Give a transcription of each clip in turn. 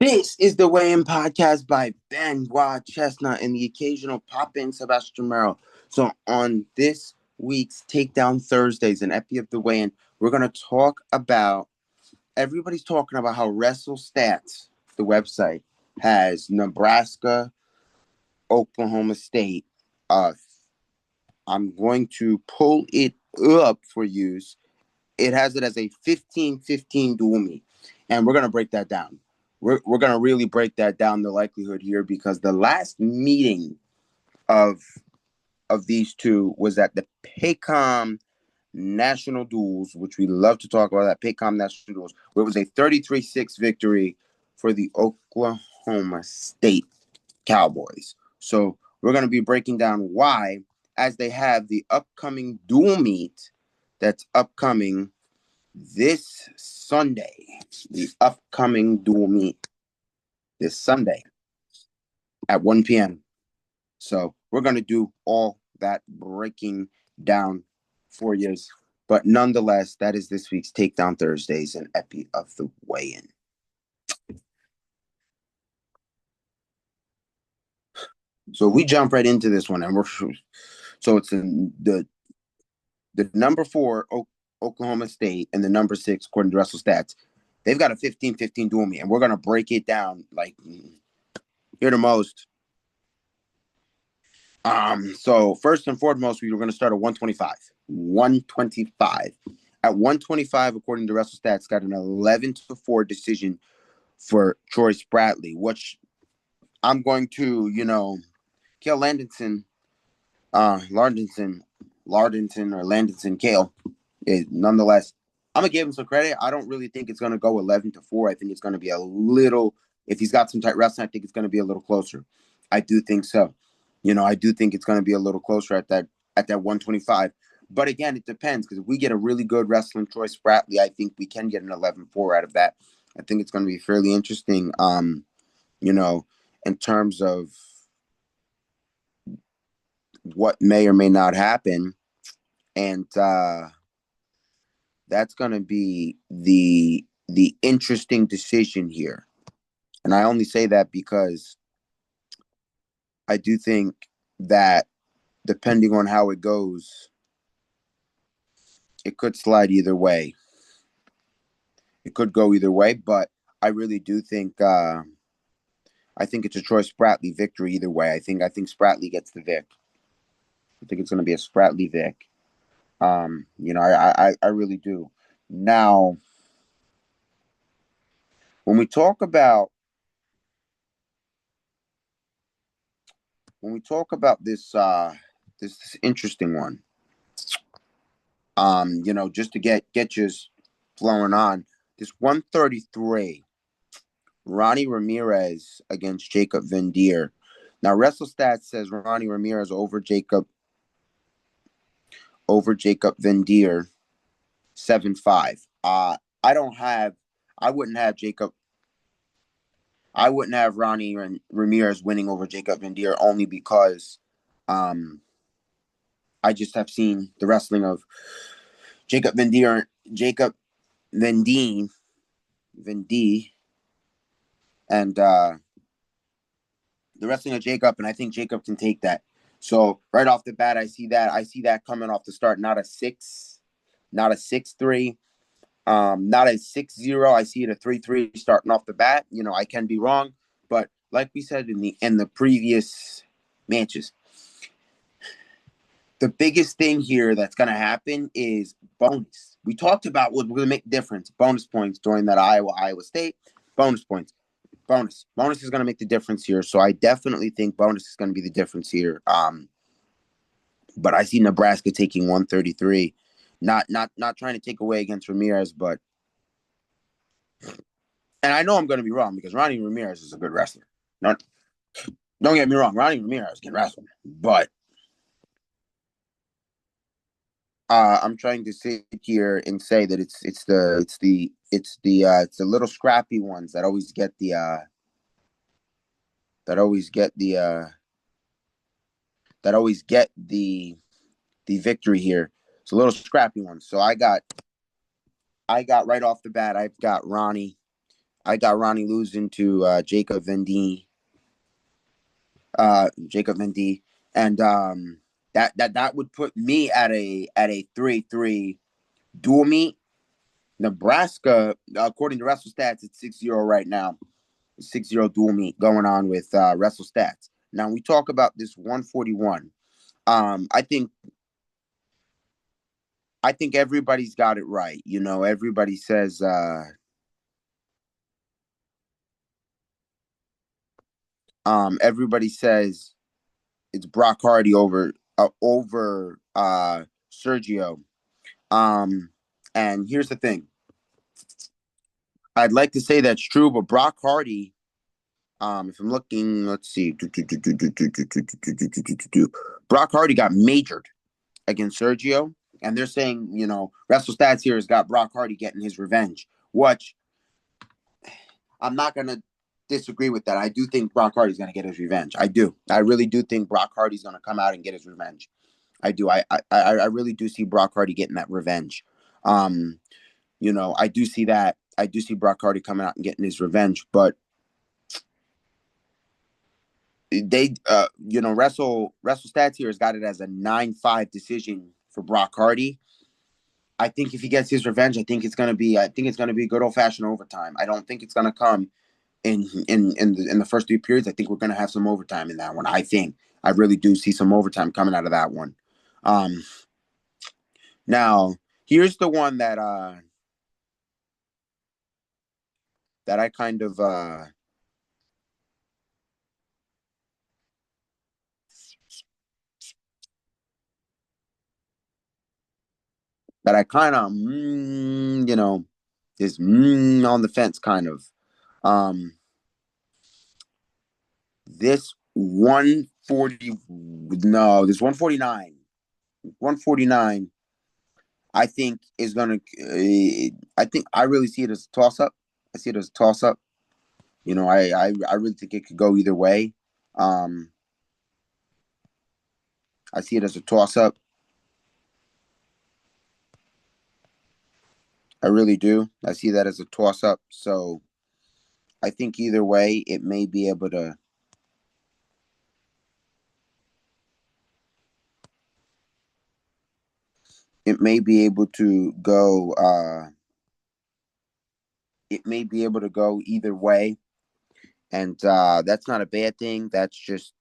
This is the Weigh-In Podcast by Benoit Chestnut and the occasional pop-in Sebastian Merrill. So on this week's Takedown Thursdays and Epi of the Weigh-In, we're going to talk about, everybody's talking about how WrestleStat, the website, has Nebraska, Oklahoma State. I'm going to pull it up for you. It has it as a 15-15 dual meet, and we're going to break that down. We're going to really break that down, the likelihood here, because the last meeting of these two was at the Paycom National Duels, which we love to talk about, that Paycom National Duels, where it was a 33-6 victory for the Oklahoma State Cowboys. So we're going to be breaking down why, as they have the upcoming dual meet that's upcoming this Sunday, the upcoming dual meet this Sunday at 1 p.m. So we're going to do all that breaking down for you. But nonetheless, that is this week's Takedown Thursdays and Epi of the Weigh-In. So we jump right into this one, and so it's the number 4 Oklahoma State and the number 6, according to WrestleStats, they've got a 15-15 dual meet, and we're going to break it down like here the most. So first and foremost, we were going to start at 125. 125. At 125, according to WrestleStats, got an 11-4 decision for Troy Spratley, which I'm going to, Kale Landinson, Kale, nonetheless, I'm going to give him some credit. I don't really think it's going to go 11-4. I think it's going to be a little, if he's got some tight wrestling, I think it's going to be a little closer. I do think so. I do think it's going to be a little closer at that 125. But again, it depends, because if we get a really good wrestling Troy Spratley, I think we can get an 11-4 out of that. I think it's going to be fairly interesting, in terms of what may or may not happen. And that's going to be the interesting decision here. And I only say that because I do think that depending on how it goes, it could slide either way. It could go either way, but I really do think I think it's a Troy Spratley victory either way. I think Spratley gets the vic. I think it's going to be a Spratley vic. I really do. Now, when we talk about this this interesting one, just to get you flowing on, this 133, Ronnie Ramirez against Jacob Van Dier. Now, WrestleStat says Ronnie Ramirez over Jacob Van Dier 7-5. I wouldn't have Ronnie Ramirez winning over Jacob Van Dier, only because I just have seen the wrestling of Jacob Van Dier, and the wrestling of Jacob, and I think Jacob can take that. So right off the bat, I see that coming off the start, not a 6-3, not a 6-0. I see it a 3-3 starting off the bat. I can be wrong, but like we said in the previous matches, the biggest thing here that's going to happen is bonus. We talked about what we're going to make difference. Bonus points during that Iowa State. Bonus points. Bonus is going to make the difference here. So I definitely think bonus is going to be the difference here. But I see Nebraska taking 133. Not trying to take away against Ramirez, but, and I know I'm going to be wrong, because Ronnie Ramirez is a good wrestler. Don't get me wrong, Ronnie Ramirez can wrestle, but I'm trying to sit here and say that it's the little scrappy ones that always get the victory here. It's a little scrappy one. So I got right off the bat, I've got Ronnie I got Ronnie losing to Jacob Vendy. Jacob Vendy, and that would put me at a 3-3 dual meet. Nebraska, according to WrestleStats, it's 6-0 right now. 6-0 dual meet going on with WrestleStats. Now we talk about this 141. I think everybody's got it right. You know, everybody says everybody says it's Brock Hardy over Sergio. Um, and here's the thing. I'd like to say that's true, but Brock Hardy, if I'm looking, let's see, Brock Hardy got majored against Sergio, and they're saying, you know, WrestleStats here has got Brock Hardy getting his revenge, which I'm not gonna disagree with that. I do think Brock Hardy's gonna get his revenge. I do. I really do think Brock Hardy's gonna come out and get his revenge. I do. I really do see Brock Hardy getting that revenge. Um, you know, I do see that. I do see Brock Hardy coming out and getting his revenge, but they you know, WrestleStats here has got it as a 9-5 decision for Brock Hardy. I think if he gets his revenge, I think it's gonna be good old fashioned overtime. I don't think it's gonna come in the first three periods. I think we're gonna have some overtime in that one. I really do see some overtime coming out of that one. Um Now here's the one that I kind of that I kind of you know, is on the fence kind of. Um this 140 no, this 149. 149 I think is going to I think I really see it as a toss up. I see it as a toss up. You know, I really think it could go either way. Um I see it as a toss up. I really do. I see that as a toss up. So I think either way, it may be able to go it may be able to go either way, and that's not a bad thing. That's just,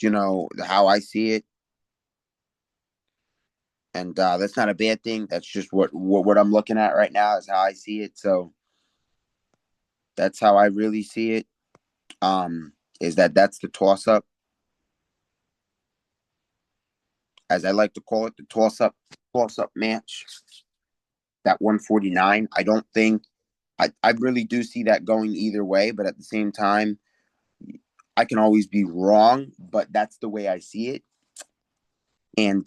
you know, how I see it, and that's not a bad thing. That's just what I'm looking at right now is how I see it. So that's how I really see it. Is that's the as I like to call it, the toss up match. That 149. I don't think I really do see that going either way, but at the same time, I can always be wrong, but that's the way I see it. And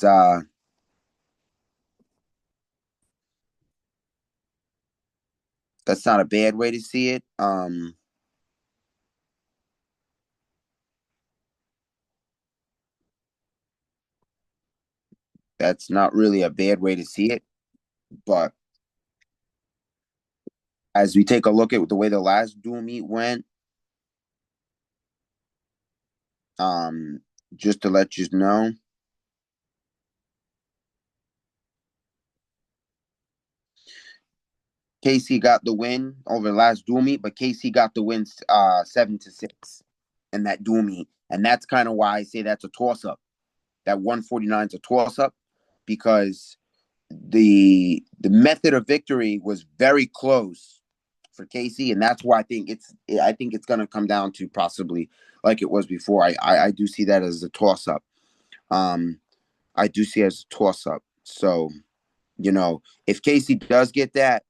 that's not a bad way to see it. That's not really a bad way to see it. But as we take a look at the way the last dual meet went, um, just to let you know, KC got the win over the last dual meet, but KC got the win 7-6 in that dual meet. And that's kind of why I say that's a toss up. That 149 is a toss up because the method of victory was very close for Casey, and that's why I think it's gonna come down to possibly like it was before. I do see that as a toss up. Um, I do see it as a toss up. So, you know, if Casey does get that,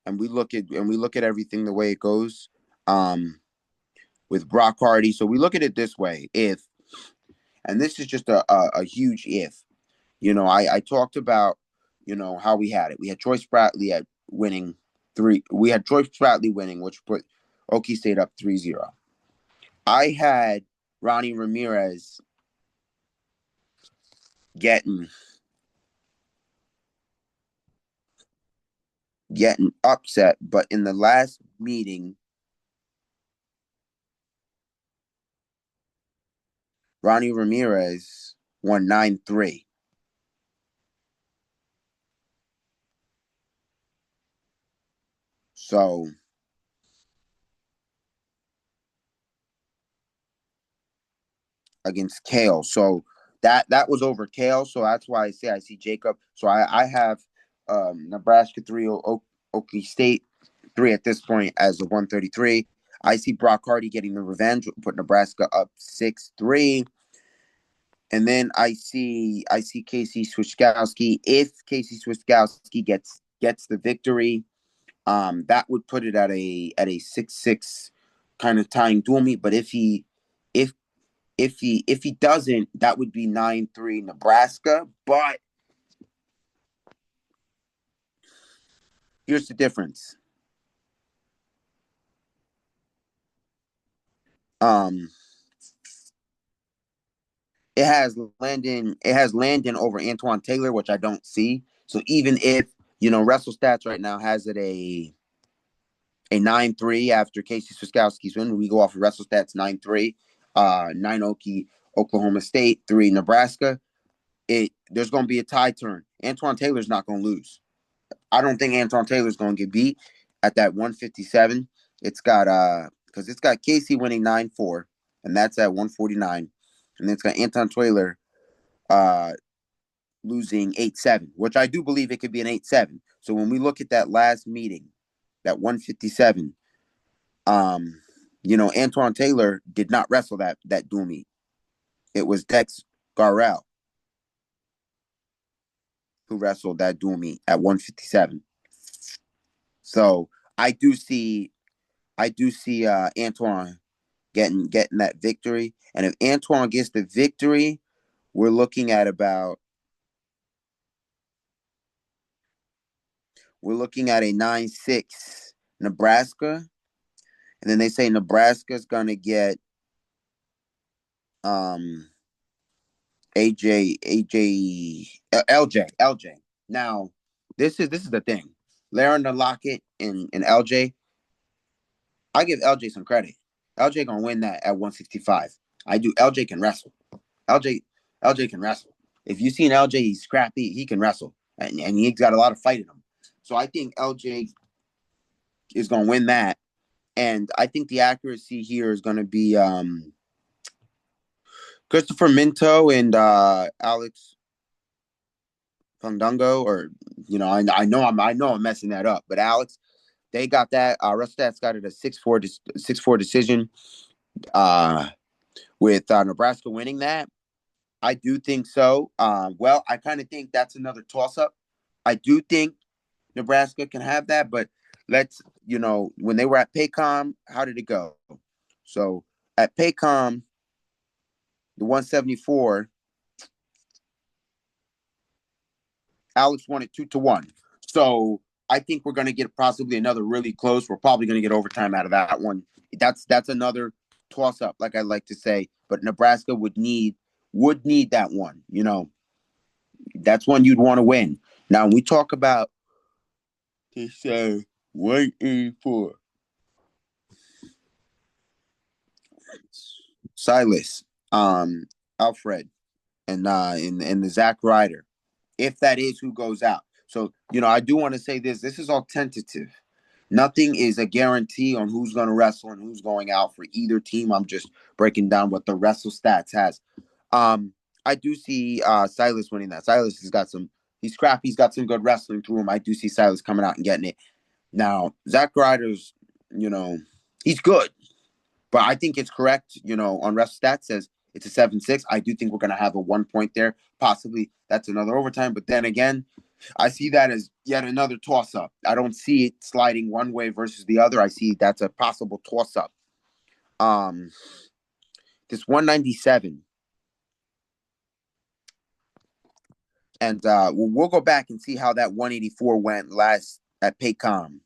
and we look at everything the way it goes, with Brock Hardy. So we look at it this way: if, and this is just a huge if. You know, I talked about, you know, how we had it. We had Troy Spratley at winning three. We had Troy Spratley winning, which put Okie State up 3-0. I had Ronnie Ramirez getting getting upset, but in the last meeting, Ronnie Ramirez won 9-3. So against Kale. So that was over Kale. So that's why I see Jacob. So I have Nebraska 3, Okie State 3 at this point as the 133. I see Brock Hardy getting the revenge, put Nebraska up 6-3. And then I see Casey Swiskowski. If Casey Swiskowski gets the victory, that would put it at a 6-6 kind of tying dual meet. But if if he doesn't, that would be 9-3 Nebraska. But here's the difference. Um, it has Landon over Antoine Taylor, which I don't see. So even if WrestleStats right now has it a 9-3 after Casey Swiskowski's win, we go off of WrestleStats 9-3, 9 Oklahoma State, 3 Nebraska. There's going to be a tie turn. Antoine Taylor's not going to lose. I don't think Antoine Taylor's going to get beat at that 157. It's got because it's got Casey winning 9-4, and that's at 149, and then it's got Anton Taylor uh losing 8-7, which I do believe it could be an 8-7. So when we look at that last meeting, that 157, Antoine Taylor did not wrestle that dual meet. It was Dex Garrell who wrestled that dual meet at 157. So I do see Antoine getting that victory. And if Antoine gets the victory, we're looking at a 9-6 Nebraska. And then they say Nebraska's gonna get LJ. Now, this is the thing. Laron Lockett and LJ, I give LJ some credit. LJ gonna win that at 165. I do. LJ can wrestle. LJ LJ can wrestle. If you've seen LJ, he's scrappy. He can wrestle, and he's got a lot of fight in him. So I think LJ is gonna win that, and I think the accuracy here is gonna be Christopher Minto and Alex Fundungo, or I know I'm messing that up, but Alex, they got that. WrestleStats got it a 6-4 decision. With Nebraska winning that, I do think so. Well, I kind of think that's another toss up. I do think Nebraska can have that, but when they were at Paycom, how did it go? So at Paycom, the 174, Alex won it 2-1. So I think we're going to get possibly another really close. We're probably going to get overtime out of that one. That's another toss up, like I like to say. But Nebraska would need that one. That's one you'd want to win. Now, when we talk about they say 184, Silas, Alfred, and the Zack Ryder, if that is who goes out. So, I do want to say this. This is all tentative. Nothing is a guarantee on who's going to wrestle and who's going out for either team. I'm just breaking down what the WrestleStats has. I do see Silas winning that. Silas has got he's scrappy. He's got some good wrestling through him. I do see Silas coming out and getting it. Now, Zack Ryder's, he's good. But I think it's correct, on WrestleStats says it's a 7-6. I do think we're going to have a 1 point there. Possibly that's another overtime. But then again, I see that as yet another toss-up. I don't see it sliding one way versus the other. I see that's a possible toss-up. This 197. And we'll go back and see how that 184 went last at Paycom.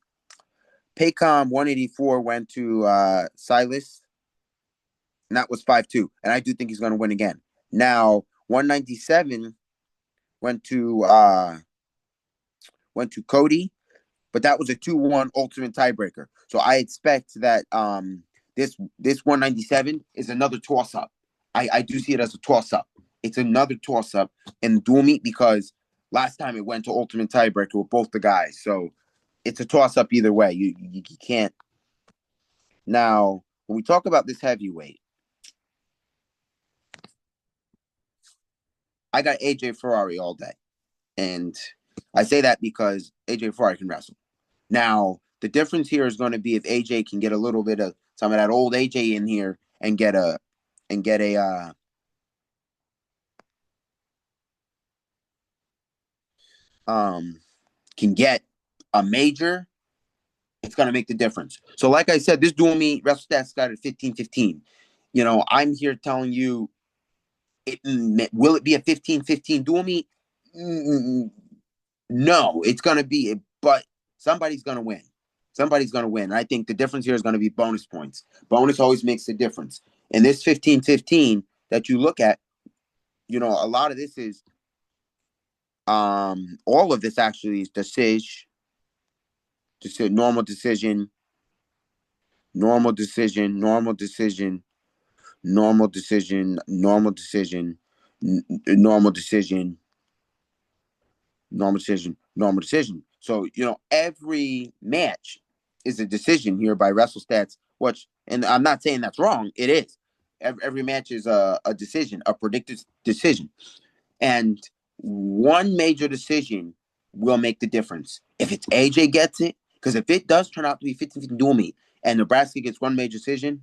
Paycom 184 went to Silas, and that was 5-2. And I do think he's going to win again. Now, 197 went to Cody. but that was a 2-1 ultimate tiebreaker. So I expect that this 197 is another toss up. I do see it as a toss up. It's another toss up in the dual meet because last time it went to ultimate tiebreaker with both the guys. So it's a toss up either way. You can't. Now, when we talk about this heavyweight, I got AJ Ferrari all day. And I say that because AJ Ferrari can wrestle. Now, the difference here is going to be if AJ can get a little bit of some of that old AJ in here and get a can get a major, it's going to make the difference. So like I said, this dual meet, WrestleStat started 15-15. I'm here telling you, will it be a 15-15 dual meet? No, it's going to be, but somebody's going to win. Somebody's going to win. I think the difference here is going to be bonus points. Bonus always makes a difference. And this 15-15 that you look at, a lot of this is, all of this actually is normal decision, normal decision, normal decision, normal decision, normal decision, normal decision, normal decision, normal decision. So, every match is a decision here by WrestleStats, and I'm not saying that's wrong. It is. Every match is a decision, a predicted decision. And one major decision will make the difference. If it's AJ gets it, because if it does turn out to be 50-50 dual meet and Nebraska gets one major decision,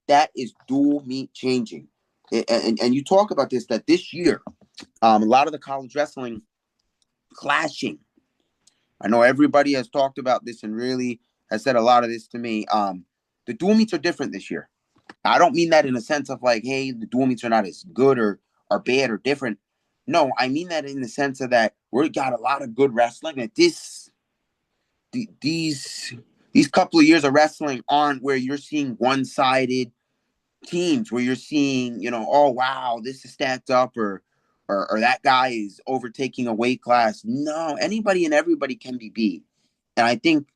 that is dual meet changing. And you talk about this year, a lot of the college wrestling clashing. I know everybody has talked about this and really has said a lot of this to me. The dual meets are different this year. I don't mean that in a sense of like, hey, the dual meets are not as good or bad or different. No, I mean that in the sense of that we got a lot of good wrestling. That these couple of years of wrestling aren't where you're seeing one-sided teams, where you're seeing, oh wow, this is stacked up, or that guy is overtaking a weight class. No, anybody and everybody can be beat, and I think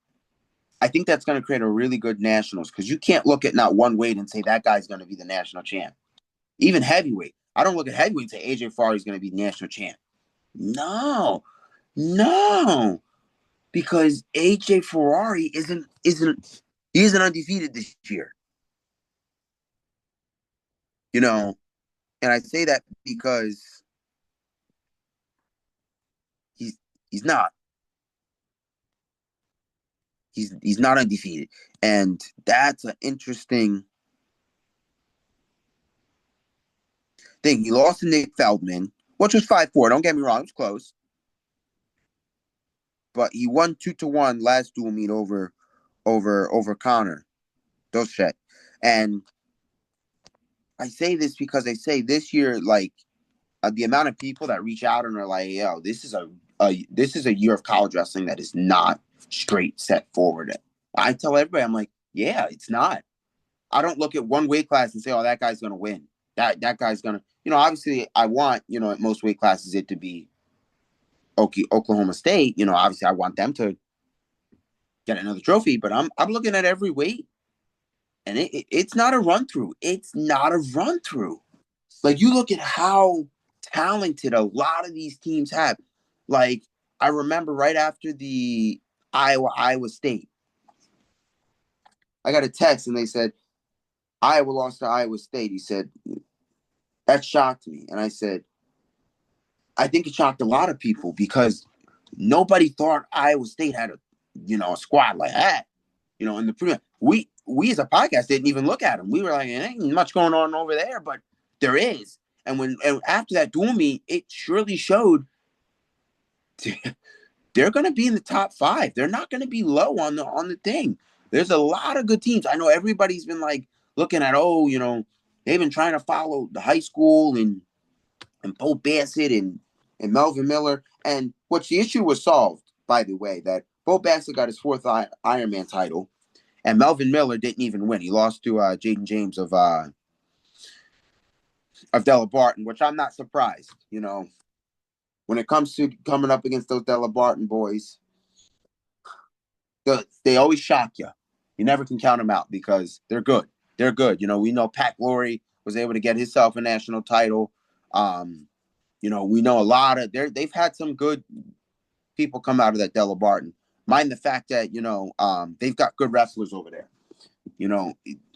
that's going to create a really good nationals because you can't look at not one weight and say that guy's going to be the national champ. Even heavyweight, I don't look at heavyweight and say AJ Ferrari is going to be national champ. No, because AJ Ferrari isn't undefeated this year. And I say that because he's not. He's not undefeated, and that's an interesting thing. He lost to Nick Feldman, which was 5-4. Don't get me wrong, it was close, but he won 2-1 last dual meet over Connor Doschet. And I say this because I say this year, like the amount of people that reach out and are like, "Yo, this is a year of college wrestling that is not straight set forward." I tell everybody, I'm like, "Yeah, it's not." I don't look at one weight class and say, "Oh, that guy's gonna win." That guy's gonna, obviously, I want, at most weight classes it to be Oklahoma State. Obviously, I want them to get another trophy, but I'm looking at every weight, and it's not a run through. It's not a run through. Like you look at how talented a lot of these teams have. Like I remember right after the Iowa State, I got a text and they said Iowa lost to Iowa State. He said that shocked me, and I said I think it shocked a lot of people because nobody thought Iowa State had a squad like that. In the pre we as a podcast didn't even look at them. We were like, there ain't much going on over there, but there is. And after that dual meet, it surely showed they're going to be in the top 5. They're not going to be low on the thing. There's a lot of good teams. I know everybody's been like looking at, they've been trying to follow the high school and Bo Bassett and Melvin Miller. And which the issue was solved, by the way, that Bo Bassett got his 4th Ironman title, and Melvin Miller didn't even win. He lost to Jaden James of Della Barton, which I'm not surprised. When it comes to coming up against those Della Barton boys, They always shock you. You never can count them out because they're good. They're good. We know Pat Glory was able to get himself a national title. We know a lot of they've had some good people come out of that Della Barton. Mind the fact that they've got good wrestlers over there.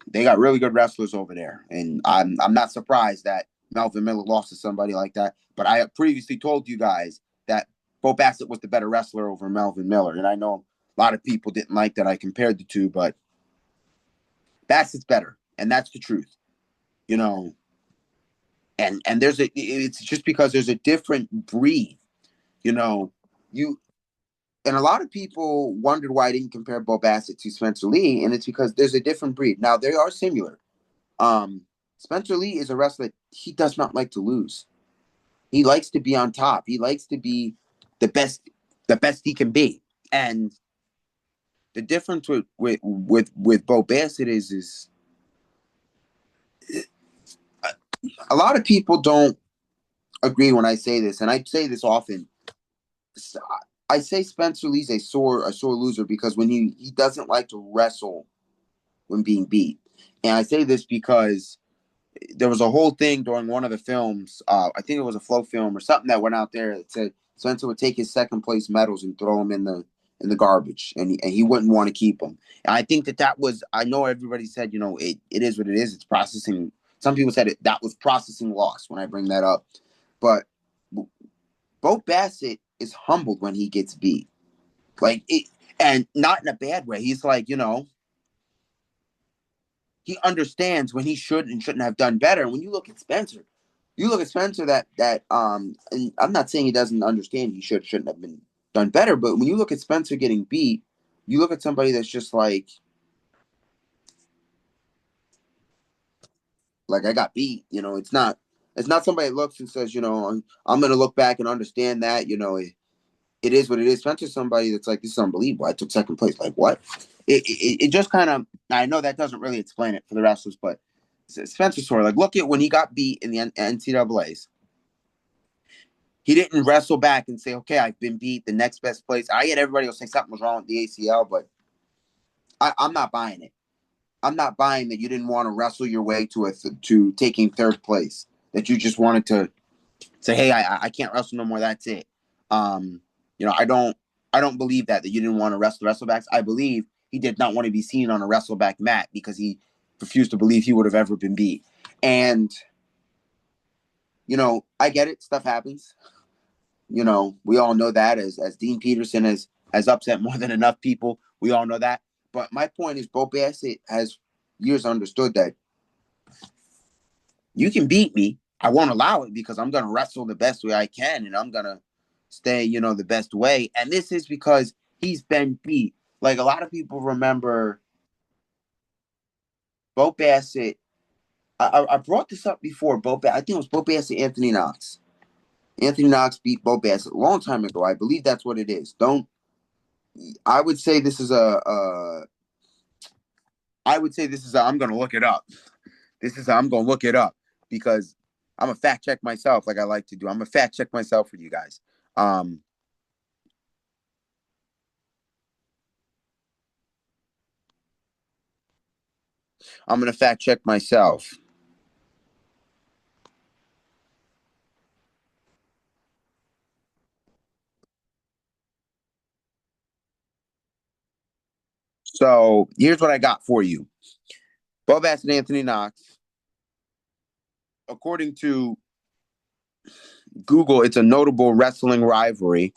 They got really good wrestlers over there, and I'm not surprised that Melvin Miller lost to somebody like that. But I have previously told you guys that Bo Bassett was the better wrestler over Melvin Miller, and I know a lot of people didn't like that I compared the two, but Bassett's better, and that's the truth. And it's just because there's a different breed. You and a lot of people wondered why I didn't compare Bo Bassett to Spencer Lee, and it's because there's a different breed. Now they are similar. Spencer Lee is a wrestler. He does not like to lose. He likes to be on top. He likes to be the best he can be. And the difference with Bo Bassett is a lot of people don't agree when I say this, and I say this often. I say Spencer Lee's a sore loser because when he doesn't like to wrestle when being beat. And I say this because there was a whole thing during one of the films. I think it was a Flow film or something that went out there that said Spencer would take his second place medals and throw them in the garbage, and he wouldn't want to keep them. And I think that was. I know everybody said it is what it is. It's processing. Some people said that was processing loss when I bring that up, but Bo Bassett is humbled when he gets beat, and not in a bad way. He's like, he understands when he should and shouldn't have done better. And when you look at Spencer, that and I'm not saying he doesn't understand he shouldn't have been done better, but when you look at Spencer getting beat, you look at somebody that's just like I got beat. It's not somebody that looks and says, I'm going to look back and understand that, it is what it is. Spencer's somebody that's like, this is unbelievable. I took second place. Like, what? It just kind of, I know that doesn't really explain it for the wrestlers, but Spencer's sort of look at when he got beat in the NCAAs. He didn't wrestle back and say, okay, I've been beat, the next best place. I get everybody will say something was wrong with the ACL, but I'm not buying it. I'm not buying that you didn't want to wrestle your way to taking third place, that you just wanted to say, hey, I can't wrestle no more. That's it. I don't believe that you didn't want to wrestle wrestlebacks. I believe he did not want to be seen on a wrestleback mat because he refused to believe he would have ever been beat. And, I get it. Stuff happens. We all know that as Dean Peterson has upset more than enough people. We all know that. But my point is Bo Bassett has years understood that you can beat me. I won't allow it because I'm going to wrestle the best way I can, and I'm going to stay, the best way. And this is because he's been beat. Like a lot of people remember Bo Bassett. I brought this up before. I think it was Bo Bassett, Anthony Knox. Anthony Knox beat Bo Bassett a long time ago. I believe that's what it is. I would say this is I'm going to look it up. I'm going to look it up because I'm a fact check myself like I like to do. I'm a fact check myself for you guys. I'm going to fact check myself. So here's what I got for you. Bo Bassett and Anthony Knox. According to Google, it's a notable wrestling rivalry,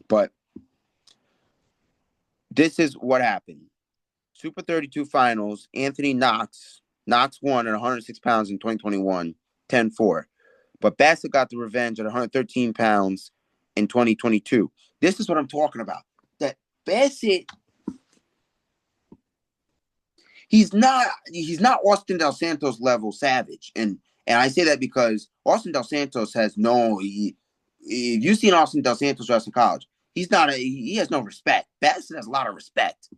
but this is what happened. Super 32 finals, Anthony Knox won at 106 pounds in 2021, 10-4. But Bassett got the revenge at 113 pounds in 2022. This is what I'm talking about. That Bassett, he's not Austin Del Santos level savage. And I say that because Austin Del Santos has if you've seen Austin Del Santos wrestle in college, he has no respect. Bassett has a lot of respect.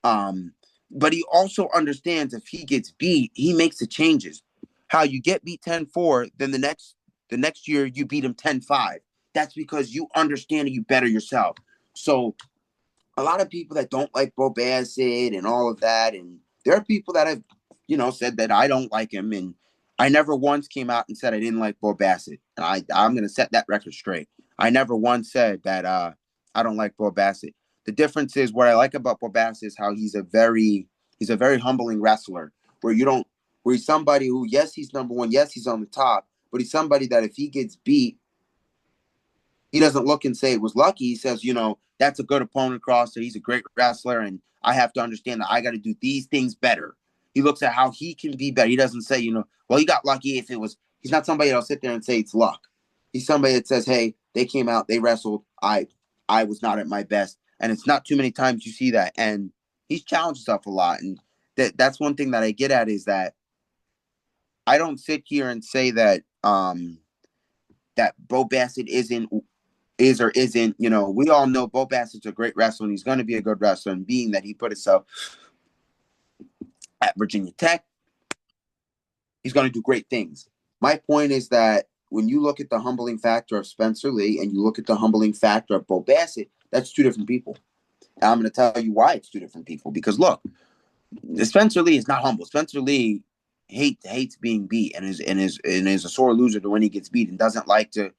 But he also understands if he gets beat, he makes the changes. How you get beat 10-4, then the next year you beat him 10-5. that's because you understand and you better yourself. So a lot of people that don't like Bo Bassett and all of that, and there are people that have, said that I don't like him, and I never once came out and said I didn't like Bo Bassett, and I'm going to set that record straight. I never once said that I don't like Bo Bassett. The difference is what I like about Bo Bassett is how he's a very humbling wrestler, where he's somebody who, yes, he's number one, yes, he's on the top, but he's somebody that if he gets beat, he doesn't look and say it was lucky. He says, that's a good opponent crosser. He's a great wrestler, and I have to understand that I got to do these things better. He looks at how he can be better. He doesn't say, well, he got lucky if it was. He's not somebody that'll sit there and say it's luck. He's somebody that says, hey, they came out, they wrestled. I was not at my best, and it's not too many times you see that. And he's challenged himself a lot, and that's one thing that I get at is that I don't sit here and say that that Bo Bassett is or isn't, we all know Bo Bassett's a great wrestler and he's going to be a good wrestler. And being that he put himself at Virginia Tech, he's going to do great things. My point is that when you look at the humbling factor of Spencer Lee and you look at the humbling factor of Bo Bassett, that's two different people. And I'm going to tell you why it's two different people. Because look, Spencer Lee is not humble. Spencer Lee hates being beat and is a sore loser to when he gets beat and doesn't like to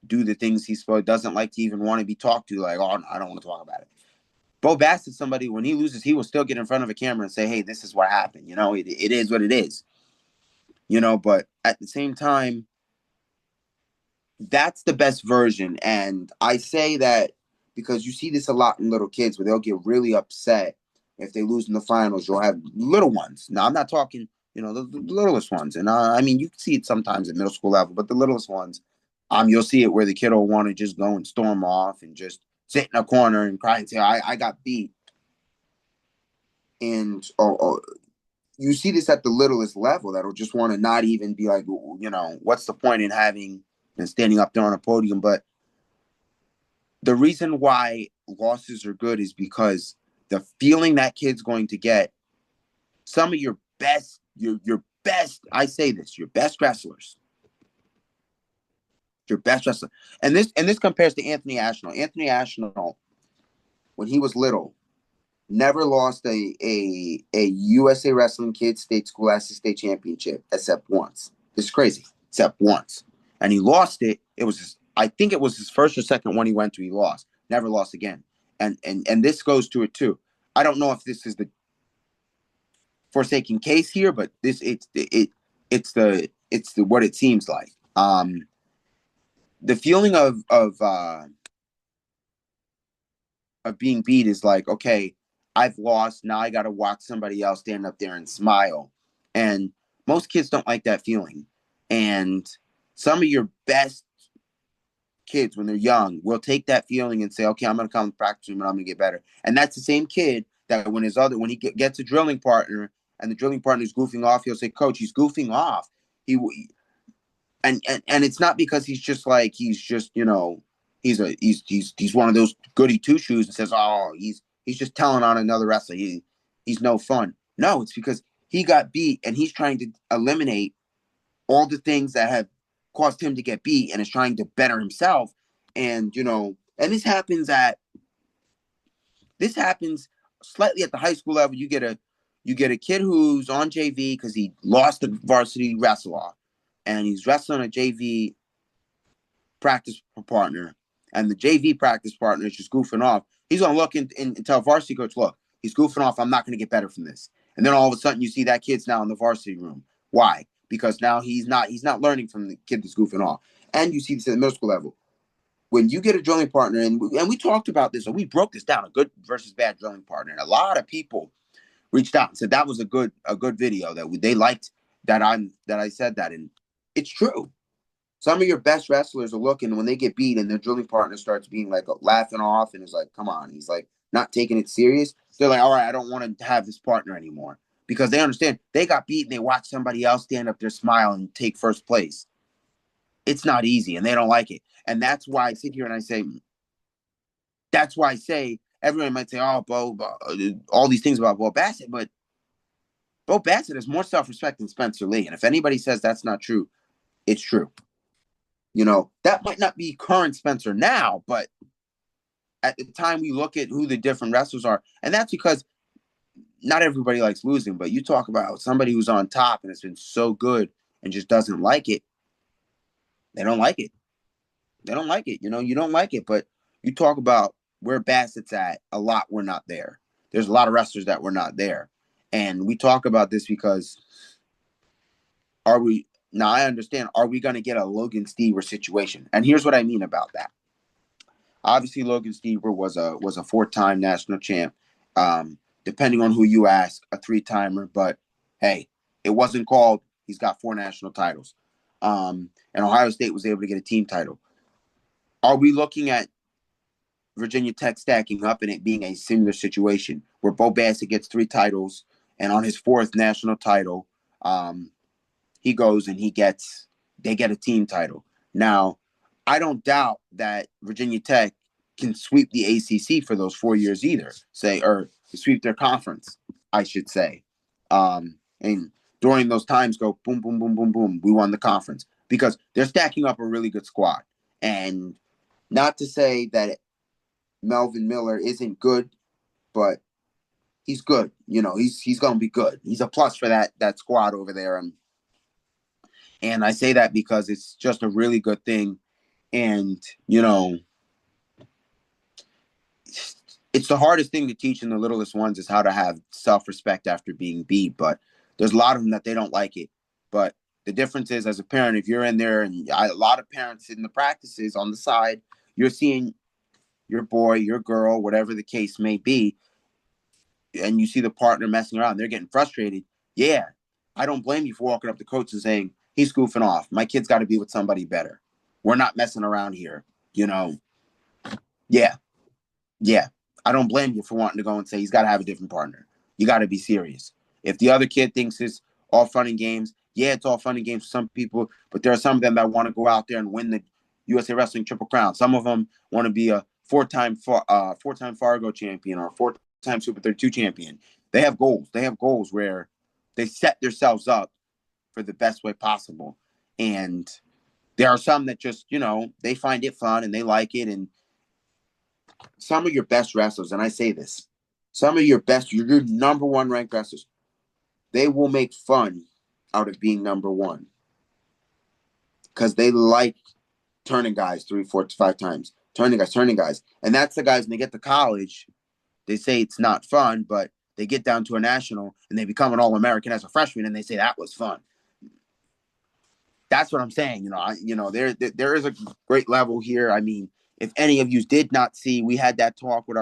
do the things he's supposed, doesn't like to even want to be talked to, like, oh, I don't want to talk about it. Bo Bassett's somebody, when he loses, he will still get in front of a camera and say, hey, this is what happened. It is what it is. But at the same time, that's the best version. And I say that because you see this a lot in little kids where they'll get really upset if they lose in the finals. You'll have little ones. Now, I'm not talking, the littlest ones. And I mean, you can see it sometimes at middle school level, but the littlest ones, you'll see it where the kid will want to just go and storm off and just sit in a corner and cry and say, I got beat. And you see this at the littlest level that'll just want to not even be like, what's the point in having and standing up there on a podium? But the reason why losses are good is because the feeling that kid's going to get, some of your best, I say this, your best wrestlers, your best wrestler. And this compares to Anthony Ashnall. Anthony Ashnall, when he was little, never lost a USA Wrestling Kids State Scholastic State Championship except once. This is crazy. Except once. And he lost it. I think it was his first or second one he went to, he lost. Never lost again. And this goes to it too. I don't know if this is the forsaken case here, but it's the what it seems like. The feeling of being beat is like, okay, I've lost. Now I got to watch somebody else stand up there and smile. And most kids don't like that feeling. And some of your best kids, when they're young, will take that feeling and say, okay, I'm going to come to practice room and I'm going to get better. And that's the same kid that when he gets a drilling partner and the drilling partner is goofing off, he'll say, coach, he's goofing off. And it's not because he's just he's one of those goody two shoes and says, oh, he's just telling on another wrestler. He's no fun. No, it's because he got beat and he's trying to eliminate all the things that have caused him to get beat and is trying to better himself. And, and this happens slightly at the high school level. You get a kid who's on JV because he lost the varsity wrestle off and he's wrestling a JV practice partner, and the JV practice partner is just goofing off. He's going to look and tell varsity coach, look, he's goofing off. I'm not going to get better from this. And then all of a sudden you see that kid's now in the varsity room. Why? Because now he's not learning from the kid that's goofing off. And you see this at the middle school level. When you get a drilling partner, and we talked about this, and we broke this down, a good versus bad drilling partner. And a lot of people reached out and said that was a good video, that they liked that I said that. And it's true. Some of your best wrestlers are looking when they get beat and their drilling partner starts being like laughing off and is like, come on. He's like not taking it serious. They're like, all right, I don't want to have this partner anymore, because they understand they got beat and they watch somebody else stand up there, smile, and take first place. It's not easy and they don't like it. And that's why I sit here and I say, everyone might say, oh, Bo, all these things about Bo Bassett, but Bo Bassett has more self-respect than Spencer Lee. And if anybody says that's not true, it's true. That might not be current Spencer now, but at the time we look at who the different wrestlers are, and that's because not everybody likes losing, but you talk about somebody who's on top and has been so good and just doesn't like it. They don't like it. They don't like it. You don't like it, but you talk about where Bassett's at, a lot we're not there. There's a lot of wrestlers that we're not there. And we talk about this because now I understand, are we going to get a Logan Stever situation? And here's what I mean about that. Obviously, Logan Stever was a 4-time national champ. Depending on who you ask, a 3-timer. But, hey, it wasn't called. He's got 4 national titles. And Ohio State was able to get a team title. Are we looking at Virginia Tech stacking up and it being a similar situation where Bo Bassett gets 3 titles, and on his 4th national title, he goes and they get a team title. Now, I don't doubt that Virginia Tech can sweep the ACC for those 4 years either, or sweep their conference, I should say. And during those times go boom, boom, boom, boom, boom, we won the conference because they're stacking up a really good squad. And not to say that Melvin Miller isn't good, but he's good. He's going to be good. He's a plus for that squad over there. And I say that because it's just a really good thing. And, it's the hardest thing to teach in the littlest ones is how to have self-respect after being beat. But there's a lot of them that they don't like it. But the difference is, as a parent, if you're in there, and a lot of parents in the practices on the side, you're seeing your boy, your girl, whatever the case may be, and you see the partner messing around, they're getting frustrated. Yeah, I don't blame you for walking up to coach and saying, he's goofing off. My kid's got to be with somebody better. We're not messing around here. Yeah. I don't blame you for wanting to go and say he's got to have a different partner. You got to be serious. If the other kid thinks it's all fun and games, yeah, it's all fun and games for some people, but there are some of them that want to go out there and win the USA Wrestling Triple Crown. Some of them want to be a 4-time Fargo champion or a 4-time Super 32 champion. They have goals. They have goals where they set themselves up for the best way possible. And there are some that just, they find it fun and they like it. And some of your best wrestlers, and I say this, some of your number 1 ranked wrestlers, they will make fun out of being number 1 because they like turning guys 3, 4, 5 times, turning guys. And that's the guys when they get to college, they say it's not fun, but they get down to a national and they become an All-American as a freshman and they say that was fun. That's what I'm saying. There is a great level here. I mean, if any of you did not see, we had that talk with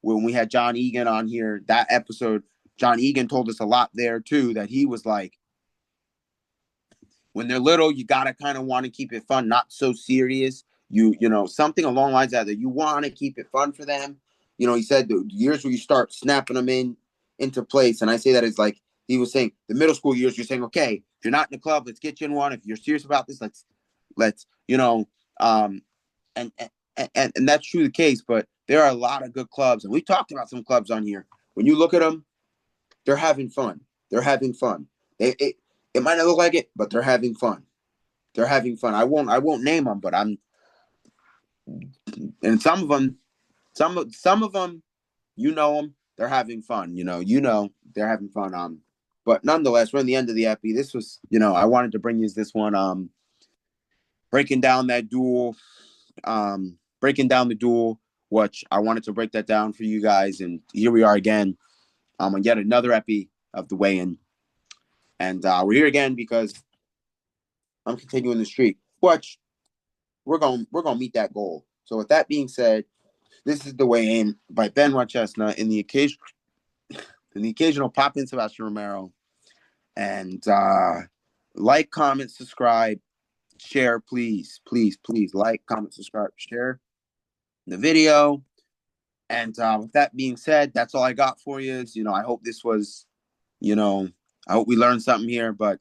when we had John Egan on here, that episode, John Egan told us a lot there too, that he was like, when they're little, you got to kind of want to keep it fun, not so serious. Something along the lines of that you want to keep it fun for them. He said the years where you start snapping them into place. And I say that as like, he was saying the middle school years, you're saying, okay, if you're not in the club, let's get you in one. If you're serious about this, let's, and that's true the case, but there are a lot of good clubs. And we talked about some clubs on here. When you look at them, they're having fun. They're having fun. It might not look like it, but they're having fun. They're having fun. I won't name them, but and some of them, them, they're having fun. They're having fun. But nonetheless, we're in the end of the epi. This was, I wanted to bring you this one, breaking down that duel, breaking down the duel, which I wanted to break that down for you guys. And here we are again, on yet another epi of the weigh-in. And we're here again because I'm continuing the streak, which we're going to meet that goal. So with that being said, this is the weigh-in by Benoit Chestnut in the occasional pop-in Sebastian Romero. And like, comment, subscribe, share, please, please, please. Like, comment, subscribe, share the video. And with that being said, that's all I got for you. I hope this was, I hope we learned something here. But,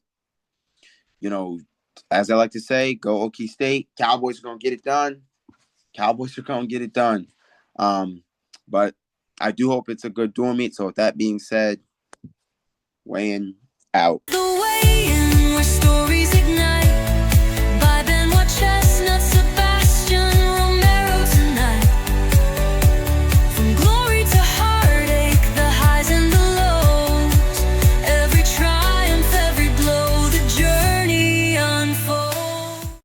as I like to say, go Okie State. Cowboys are going to get it done. But I do hope it's a good dual meet. So with that being said, weigh-in out. The weigh-in, where stories